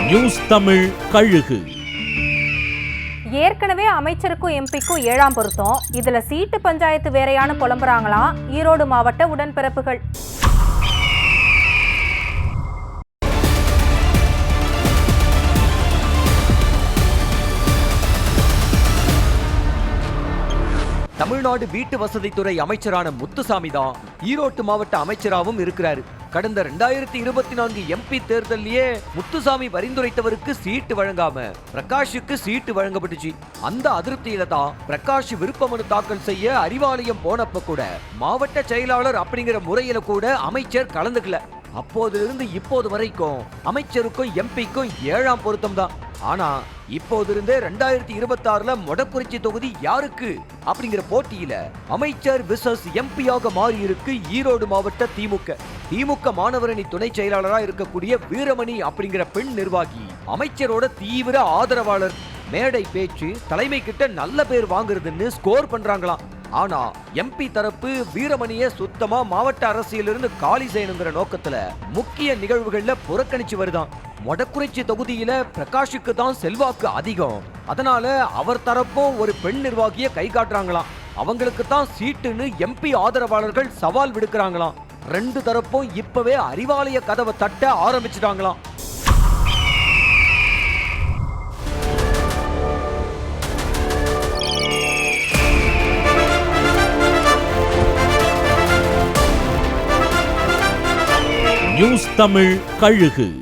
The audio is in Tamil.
நியூஸ் தமிழ் கழுகு. ஏற்கனவே அமைச்சருக்கும் எம்பிக்கும் 7ஆம் பொருத்தம். இதுல சீட்டு பஞ்சாயத்து வேறையான புலம்புறாங்களாம் ஈரோடு மாவட்ட உடன்பிறப்புகள். தமிழ்நாடு வீட்டு வசதித்துறை அமைச்சரான முத்துசாமி தான் ஈரோடு மாவட்ட அமைச்சராகவும் இருக்கிறாரு. கடந்த 2024 எம்பி தேர்தலிலேயே முத்துசாமி பரிந்துரைத்தவருக்கு சீட்டு வழங்காம பிரகாஷுக்கு சீட்டு வழங்கப்பட்டுச்சு. அந்த அதிருப்தியில தான் பிரகாஷ் விருப்ப மனு தாக்கல் செய்ய அறிவாலயம் போனப்ப கூட மாவட்ட செயலாளர் அப்படிங்கிற முறையில கூட அமைச்சர் கலந்துக்கல. அப்போதிலிருந்து இப்போது வரைக்கும் அமைச்சருக்கும் எம்பிக்கும் 7ஆம் பொருத்தம் தான். ஆனா இப்போது இருந்தே 2026ல மொடக்குறிச்சி தொகுதி யாருக்கு அப்படிங்கிற போட்டியில அமைச்சர் விசஸ் எம்பியாக மாறி இருக்கு ஈரோடு மாவட்ட திமுக மாணவரணி துணை செயலாளரா இருக்கக்கூடிய வீரமணி அப்படிங்கிற பெண் நிர்வாகி அமைச்சரோட தீவிர ஆதரவாளர். மேடை பேச்சு தலைமை கிட்ட நல்ல பேர் வாங்குறதுன்னு ஸ்கோர் பண்றாங்களாம். ஆனா எம்பி தரப்பு வீரமணிய சுத்தமா மாவட்ட அரசியலிருந்து காலி செய்யணுங்கிற நோக்கத்துல முக்கிய நிகழ்வுகள்ல புறக்கணிச்சு வருதான். மொடக்குறிச்சி தொகுதியில பிரகாஷுக்கு தான் செல்வாக்கு அதிகம். அதனால அவர் தரப்பும் ஒரு பெண் நிர்வாகிய கை காட்டுறாங்களாம். அவங்களுக்கு தான் சீட்டுன்னு எம்பி ஆதரவாளர்கள் சவால் விடுக்கிறாங்களாம். 2 தரப்பும் இப்பவே அறிவாலய கதவை தட்ட ஆரம்பிச்சிட்டாங்களாம். நியூஸ் தமிழ் கழுகு.